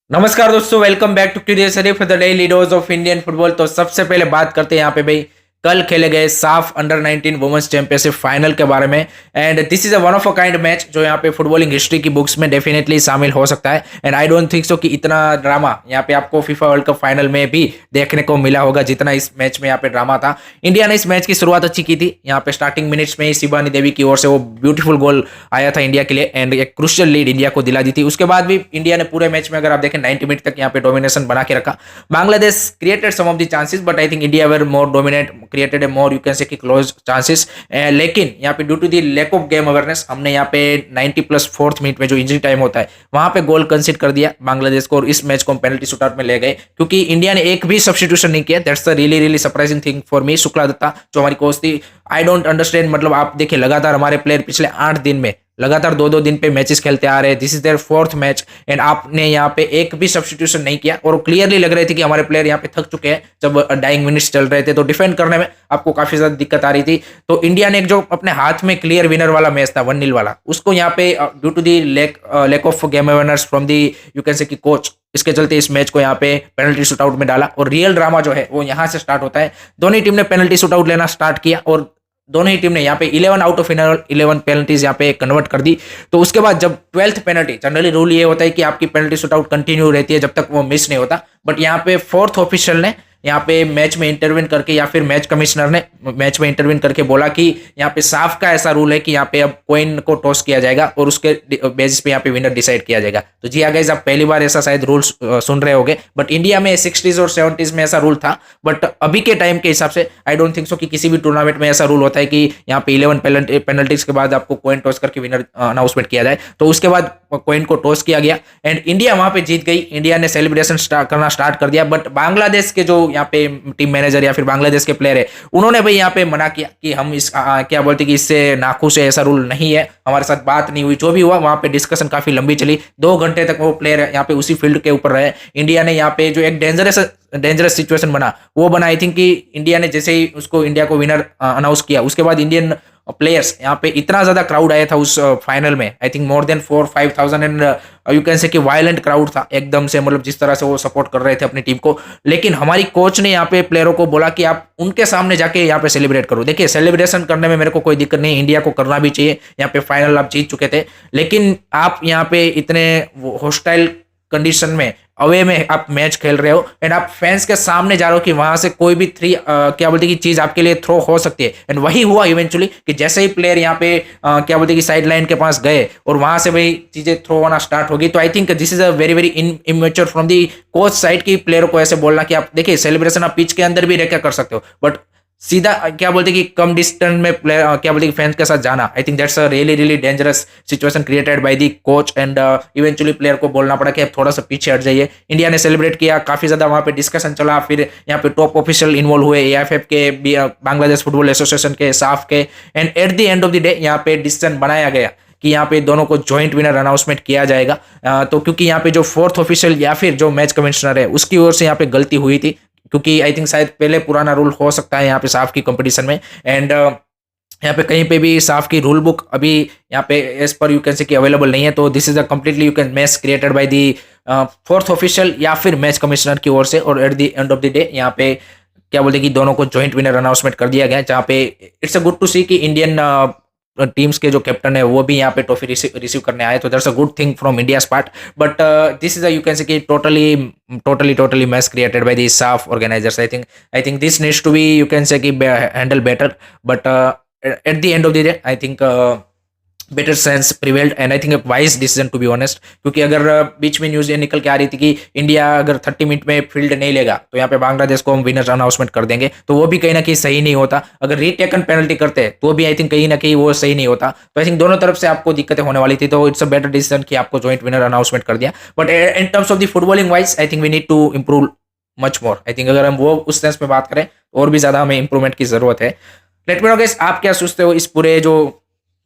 नमस्कार दोस्तों, welcome back to curious Hari for the daily dose of Indian football. तो सबसे पहले बात करते हैं यहाँ पे भाई कल खेले गए साफ अंडर 19 वुमेन्स चैंपियनशिप फाइनल के बारे में। And this is a one of a kind match जो यहाँ पे फुटबॉलिंग हिस्ट्री की बुक्स में डेफिनेटली शामिल हो सकता है। And I don't think so कि इतना ड्रामा यहाँ पे आपको फीफा वर्ल्ड कप फाइनल में भी देखने को मिला होगा जितना इस मैच में यहाँ पे ड्रामा था। इंडिया ने इस मैच की शुरुआत अच्छी की थी। यहाँ पे स्टार्टिंग मिनट्स में ही शिबानी देवी की ओर से वो ब्यूटीफुल गोल आया था इंडिया के लिए एंड एक क्रुशियल लीड इंडिया को दिला दी थी। उसके बाद भी इंडिया ने पूरे मैच में अगर आप देखें 90 मिनट तक यहाँ पे डोमिनेशन बना के रखा। Bangladesh created some of the chances but I think India were more dominate, created a more you can say कि क्लोज चांसेस। लेकिन यहाँ पे due to the lack of game awareness हमने यहाँ पे 90+4 मिनट में जो इंजरी टाइम होता है वहां पे गोल कंसीड कर दिया बांग्लादेश को और इस मैच को हम पेनल्टी शूटआउट में ले गए क्योंकि इंडिया ने एक भी सब्स्टिट्यूशन नहीं किया। That's the really really surprising thing for me. Shukla Datta जो हमारी कोच थी, आई डोंट अंडरस्टैंड, मतलब आप देखिए लगातार हमारे प्लेयर पिछले 8 दिन में लगातार 2-2 दिन पे मैचेस खेलते आ रहे हैं। This is there 4th match and आपने यहाँ पे एक भी सब्स्टिट्यूशन नहीं किया और क्लियरली लग रही थी कि हमारे प्लेयर यहाँ पे थक चुके हैं। जब डाइंग मिनट्स चल रहे थे तो डिफेंड करने में आपको काफी ज्यादा दिक्कत आ रही थी। तो इंडिया ने एक जो अपने हाथ में क्लियर विनर वाला मैच था 1-0 वाला, उसको यहाँ पे due to the lack of game awareness from the you can say कि कोच, इसके चलते इस मैच को यहाँ पे पेनल्टी शूटआउट में डाला और रियल ड्रामा जो है वो यहाँ से स्टार्ट होता है। दोनों ही टीम ने पेनल्टी शूटआउट लेना स्टार्ट किया और दोनों ही टीम ने यहाँ पे 11 आउट ऑफ 11 पेनल्टीज यहाँ पे कन्वर्ट कर दी। तो उसके बाद जब 12th पेनल्टी, जनरली रूल ये होता है कि आपकी पेनल्टी शूटआउट कंटिन्यू रहती है जब तक वो मिस नहीं होता, बट यहाँ पे 4th ऑफिशियल ने यहाँ पे मैच में इंटरवीन करके या फिर मैच कमिश्नर ने मैच में इंटरवीन करके बोला कि यहाँ पे साफ का ऐसा रूल है कि यहाँ पे अब कॉइन को टॉस किया जाएगा और उसके बेसिस पे यहाँ पे विनर डिसाइड किया जाएगा। तो जी गाइस, आप पहली बार ऐसा शायद रूल सुन रहे होंगे, बट इंडिया में 60s और 70s में ऐसा रूल था। बट अभी के टाइम के हिसाब से आई डोंट थिंक सो कि किसी भी टूर्नामेंट में ऐसा रूल होता है कि यहाँ पे 11 पेनल्टीज के बाद आपको कॉइन टॉस करके विनर अनाउंसमेंट किया जाए। तो उसके बाद कॉइन को टॉस किया गया एंड इंडिया वहां पे जीत गई। इंडिया ने सेलिब्रेशन करना स्टार्ट कर दिया, बट बांग्लादेश के जो यहाँ पे टीम मैनेजर या फिर बांग्लादेश के प्लेयर है उन्होंने भाई यहाँ पे मना किया कि हम इस क्या बोलते कि इससे नाखुश है, ऐसा रूल नहीं है, हमारे साथ बात नहीं हुई। जो भी हुआ वहां पे डिस्कशन काफी लंबी चली, 2 घंटे तक वो प्लेयर यहाँ पे उसी फील्ड के ऊपर रहे। इंडिया ने यहाँ पे जो एक डेंजरस सिचुएशन बना वो बना, आई थिंक कि इंडिया ने जैसे ही उसको इंडिया को विनर अनाउंस किया उसके बाद इंडियन प्लेयर्स यहाँ पे इतना ज्यादा क्राउड आया था उस फाइनल में, I think more than 4-5,000 and you can say कि वायलेंट क्राउड था एकदम से, मतलब जिस तरह से वो सपोर्ट कर रहे थे अपनी टीम को। लेकिन हमारी कोच ने यहाँ पे प्लेयरों को बोला कि आप उनके सामने जाके यहाँ पे सेलिब्रेट करो। देखिए, सेलिब्रेशन करने में मेरे को कोई दिक्कत नहीं, इंडिया को करना भी चाहिए, यहाँ पे फाइनल आप जीत चुके थे, लेकिन आप यहाँ पे इतने हॉस्टाइल कंडीशन में अवे में आप मैच खेल रहे हो एंड आप फैंस के सामने जा रहे हो कि वहां से कोई भी क्या बोलते कि चीज आपके लिए थ्रो हो सकती है। एंड वही हुआ इवेंचुअली कि जैसे ही प्लेयर यहाँ पे क्या बोलते कि साइड लाइन के पास गए और वहां से भाई चीजें थ्रो होना स्टार्ट होगी। तो आई think this is a very very immature from the coach side की प्लेयरों को ऐसे बोलना कि आप देखिए सेलिब्रेशन आप पिच के अंदर भी रह कर सकते हो, बट सीधा क्या बोलते कि कम डिस्टेंस में प्लेयर क्या बोलते कि फैंस के साथ जाना, I think that's a really really dangerous situation created by the coach and eventually player को बोलना पड़ा कि आप थोड़ा सा पीछे हट जाइए। इंडिया ने सेलिब्रेट किया, काफी ज्यादा वहां पे डिस्कशन चला, फिर यहाँ पे टॉप ऑफिशियल इन्वॉल्व हुए, एएफएफ के, बांग्लादेश फुटबॉल एसोसिएशन के, साफ के, and eight the end of the day यहाँ पे डिसीजन बनाया गया कि यहाँ पे दोनों को जॉइंट विनर अनाउंसमेंट किया जाएगा। तो क्योंकि यहाँ पे जो 4th ऑफिशियल या फिर जो मैच कमिश्नर है उसकी ओर से यहाँ पे गलती हुई थी, क्योंकि आई थिंक शायद पहले पुराना रूल हो सकता है यहाँ पे साफ की कंपटीशन में, एंड यहाँ पे कहीं पे भी साफ की रूल बुक अभी यहाँ पे as per you can say कि अवेलेबल नहीं है। तो this is a completely you can match created by the 4th official या फिर मैच कमिश्नर की ओर से, और eight the end of the day यहाँ पे क्या बोलते कि दोनों को जॉइंट विनर अनाउंसमेंट कर दिया गया, जहाँ पे इट्स अ गुड टू सी कि इंडियन टीम्स के जो कैप्टन है वो भी यहाँ पे ट्रॉफी रिसीव करने आए। तो that's a good thing from India part, but this is you can say कि totally match created by the SAFF organisers. I think this needs to be you can say कि handle better, but at the end of the day I think better sense prevailed and I think a wise decision to be honest. क्योंकि अगर बीच में news ये निकल के आ रही थी कि इंडिया अगर 30 मिनट में फील्ड नहीं लेगा तो यहाँ पे बांग्लादेश को हम विनर अनाउंसमेंट कर देंगे, तो वो भी कहीं ना कहीं सही नहीं होता। अगर रीटेकन पेनल्टी करते तो भी आई थिंक कहीं ना कहीं वो सही नहीं होता। तो आई थिंक दोनों तरफ से आपको दिक्कतें होने वाली थी, तो इट्स अ बेटर डिसीजन कि आपको जॉइंट विनर अनाउंसमेंट कर दिया। But in terms of the footballing wise I think we need to improve much more. I think अगर हम वो उस सेंस में बात करें और भी ज्यादा हमें इंप्रूवमेंट की जरूरत है। लेट मी नो गाइस, आप क्या सोचते हो इस पूरे जो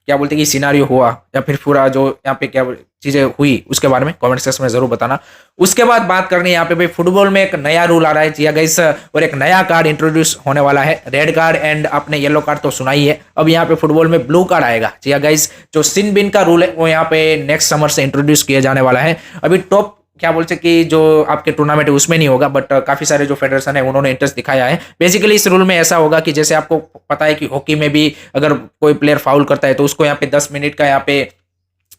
क्या बोलते कि सिनारियो हुआ या फिर पूरा जो यहाँ पे क्या चीजें हुई उसके बारे में कमेंट सेक्शन में जरूर बताना। उसके बाद बात करनी है यहाँ पे भाई फुटबॉल में एक नया रूल आ रहा है जिया गाइस, और एक नया कार्ड इंट्रोड्यूस होने वाला है, रेड कार्ड, एंड आपने येलो कार्ड तो सुना ही है। अब यहाँ पे फुटबॉल में ब्लू कार्ड आएगा जिया गाइस। जो सिन बिन का रूल है वो यहाँ पे नेक्स्ट समर से इंट्रोड्यूस किया जाने वाला है। अभी टॉप क्या बोलते हैं कि जो आपके टूर्नामेंट है उसमें नहीं होगा, बट काफी सारे जो फेडरेशन है उन्होंने इंटरेस्ट दिखाया है। बेसिकली इस रूल में ऐसा होगा कि जैसे आपको पता है कि हॉकी में भी अगर कोई प्लेयर फाउल करता है तो उसको यहाँ पे 10 मिनट का यहाँ पे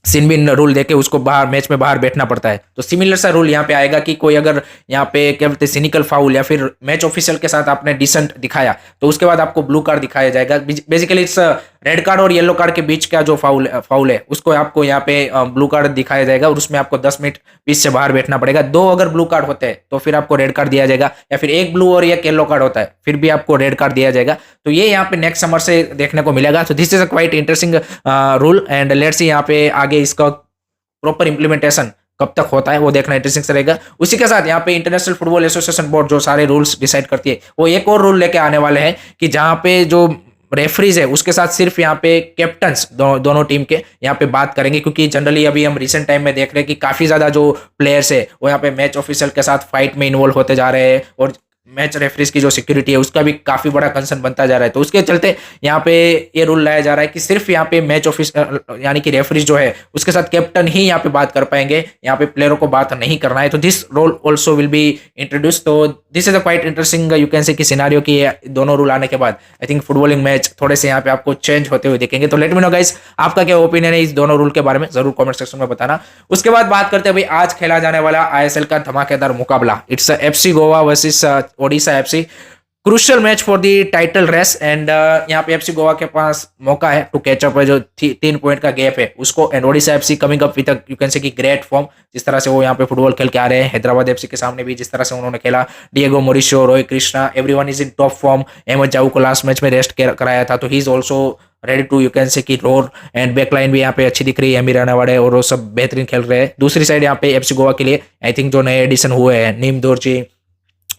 सिनबिन रूल देके उसको बाहर मैच में बाहर बैठना पड़ता है। तो सिमिलर सा रूल यहाँ पे आएगा कि कोई अगर यहाँ पे क्या बोलते हैं सिनिकल फाउल या फिर मैच ऑफिशियल के साथ आपने डिसेंट दिखाया तो उसके बाद आपको ब्लू कार्ड दिखाया जाएगा। बेसिकली इट्स रेड कार्ड और येलो कार्ड के बीच का जो फाउल है उसको आपको यहाँ पे ब्लू कार्ड दिखाया जाएगा और उसमें आपको 10 मिनट पिच से बाहर बैठना पड़ेगा। 2 अगर ब्लू कार्ड होते हैं तो फिर आपको रेड कार्ड दिया जाएगा, या फिर 1 ब्लू और 1 येलो कार्ड होता है फिर भी आपको रेड कार्ड दिया जाएगा। तो ये यहाँ पे नेक्स्ट समर से देखने को मिलेगा। तो this is a quite interesting rule and let's see यहाँ पे आगे इसका प्रॉपर इंप्लीमेंटेशन कब तक होता है वो देखना इंटरेस्टिंग रहेगा। उसी के साथ यहाँ पे इंटरनेशनल फुटबॉल एसोसिएशन बोर्ड जो सारे रूल्स डिसाइड करती है वो एक और रूल लेके आने वाले हैं कि जहाँ पे जो रेफरीज है उसके साथ सिर्फ यहाँ पे कैप्टन्स दोनों टीम के यहाँ पे बात करेंगे, क्योंकि जनरली अभी हम रिसेंट टाइम में देख रहे हैं कि काफी ज्यादा जो प्लेयर्स है वो यहाँ पे मैच ऑफिशियल के साथ फाइट में इन्वॉल्व होते जा रहे हैं और मैच रेफरीज की जो सिक्योरिटी है उसका भी काफी बड़ा कंसर्न बनता जा रहा है। तो उसके चलते यहाँ पे ये रूल लाया जा रहा है कि सिर्फ यहाँ पे मैच ऑफिस यानी कि रेफरीज जो है उसके साथ कैप्टन ही यहाँ पे बात कर पाएंगे, यहाँ पे प्लेयरों को बात नहीं करना है। तो this rule also will be introduce. तो this is a quite interesting you can say कि सिनारियो की दोनों रूल आने के बाद आई थिंक फुटबॉलिंग मैच थोड़े से यहाँ पे आपको चेंज होते हुए दिखेंगे। तो लेट मी नो गाइस आपका क्या ओपिनियन है इस दोनों रूल के बारे में, जरूर कमेंट सेक्शन में बताना। उसके बाद बात करते हैं भाई आज खेला जाने वाला आईएसएल का धमाकेदार मुकाबला। It's FC Goa versus Odisha FC, crucial match for the title race and यहाँ पे एफसी गोवा के पास मौका है टू कैच अप, जो 3 पॉइंट का गैप है उसको, and Odisha FC coming up with you can say कि ग्रेट फॉर्म। जिस तरह से वो यहाँ पे फुटबॉल खेल के आ रहे हैं, हैदराबाद एफसी के सामने भी जिस तरह से उन्होंने खेला, Diego Mauricio, Rohit Krishna, everyone is in top form. Ahmed Jahouh को लास्ट मैच में रेस्ट कराया था तो he is also ready to you can say roar roar, and backline भी यहाँ पे अच्छी दिख रही है, अमीर रानावाड़े और वो सब बेहतरीन खेल रहे हैं। दूसरी साइड यहाँ पे एफसी गोवा के लिए आई थिंक जो नए एडिशन हुए हैं नीम दोरजी,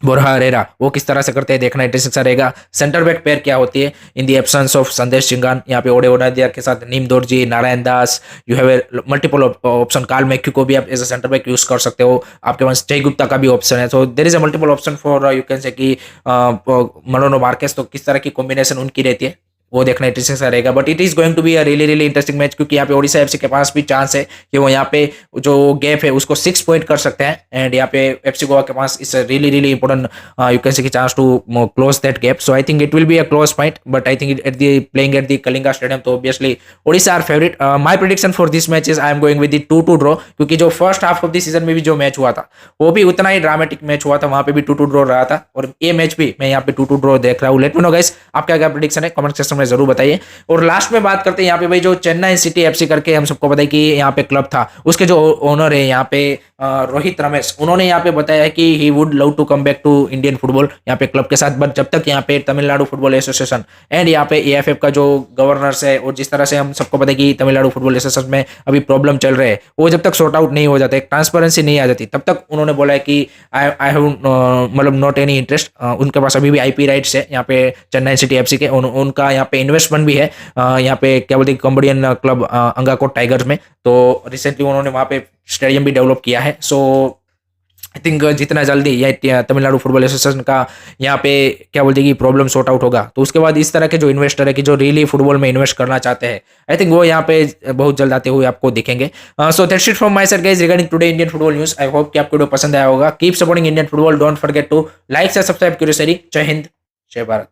बोरहा हरेरा, वो किस तरह से करते हैं देखना इंटरेस्टिंग सा रहेगा। सेंटर बैक पेयर क्या होती है इन दी एब्सेंस ऑफ संदेश चिंगान, यहाँ पे ओडे ओनादिया के साथ Nim Dorjee, Narayan Das, you have multiple option. Carl McHugh को भी आप as a centre back use कर सकते हो, आपके पास जय गुप्ता का भी ऑप्शन है। तो there is a multiple option for you can say कि मनोनो मार्केस। तो किस तरह की कॉम्बिनेशन उनकी रहती है वो देखना इंटरेस्टिंग सा रहेगा। But it is going to be a really really interesting match, क्योंकि यहाँ पे ओडिशा एफसी के पास भी चांस है कि वो यहाँ पे जो गैप है उसको 6 पॉइंट कर सकते हैं, एंड यहाँ पे एफसी गोवा के पास is really really important you can say chance to close that gap. So I think it will be a close fight, but I think at the playing at the Kalinga stadium तो obviously Odisha are favourite. My prediction for this match is I am going with 2-2 draw, क्योंकि जो first half of the season में भी जो match हुआ था वो भी उतना ही ड्रामेटिक मैच हुआ था, वहां पे भी 2-2 ड्रॉ रहा था, और ये मैच भी मैं यहाँ पे 2-2 ड्रॉ देख रहा हूँ। लेट मी नो गाइस आपका क्या प्रिडिक्शन है, कमेंट सेक्शन में जरूर बताइए। और लास्ट में बात करते हैं यहाँ पे भाई जो चेन्नई सिटी एफसी करके हम सबको बताया कि यहाँ पे क्लब था, उसके जो ओनर है यहाँ पे रोहित रमेश, उन्होंने यहाँ पे बताया कि he would love to come back to Indian football यहाँ पे क्लब के साथ, बट जब तक यहाँ पे तमिलनाडु फुटबॉल एसोसिएशन एंड यहाँ पे एएफएफ का जो गवर्नर्स है, और जिस तरह से हम सबको पता है कि तमिलनाडु फुटबॉल एसोसिएशन में अभी प्रॉब्लम चल रहे हैं, वो जब तक सॉर्ट आउट नहीं हो जाते, ट्रांसपेरेंसी नहीं आ जाती, तब तक उन्होंने बोला है कि आई हैव मतलब नॉट एनी इंटरेस्ट। उनके पास अभी भी आईपी राइट्स है यहाँ पे चेन्नई सिटी एफसी के, उनका यहाँ पे इन्वेस्टमेंट भी है यहाँ पे क्या बोलते हैं कंबोडियन क्लब अंगाकोट टाइगर्स में। तो रिसेंटली उन्होंने वहाँ पे स्टेडियम भी डेवलप किया है। सो आई थिंक जितना जल्दी यह तमिलनाडु फुटबॉल एसोसिएशन का यहाँ पे क्या बोलते हैं कि प्रॉब्लम सॉर्ट आउट होगा, तो उसके बाद इस तरह के जो इन्वेस्टर है कि जो रियली फुटबॉल में इन्वेस्ट करना चाहते हैं, आई थिंक वो यहाँ पे बहुत जल्द आते हुए आपको दिखेंगे। So that's it from my side guys regarding today Indian football news. I hope कि आपको वीडियो पसंद आया होगा। Keep supporting Indian football, don't forget to like से सब्सक्राइब क्यूरियसरी। जय हिंद, जय भारत।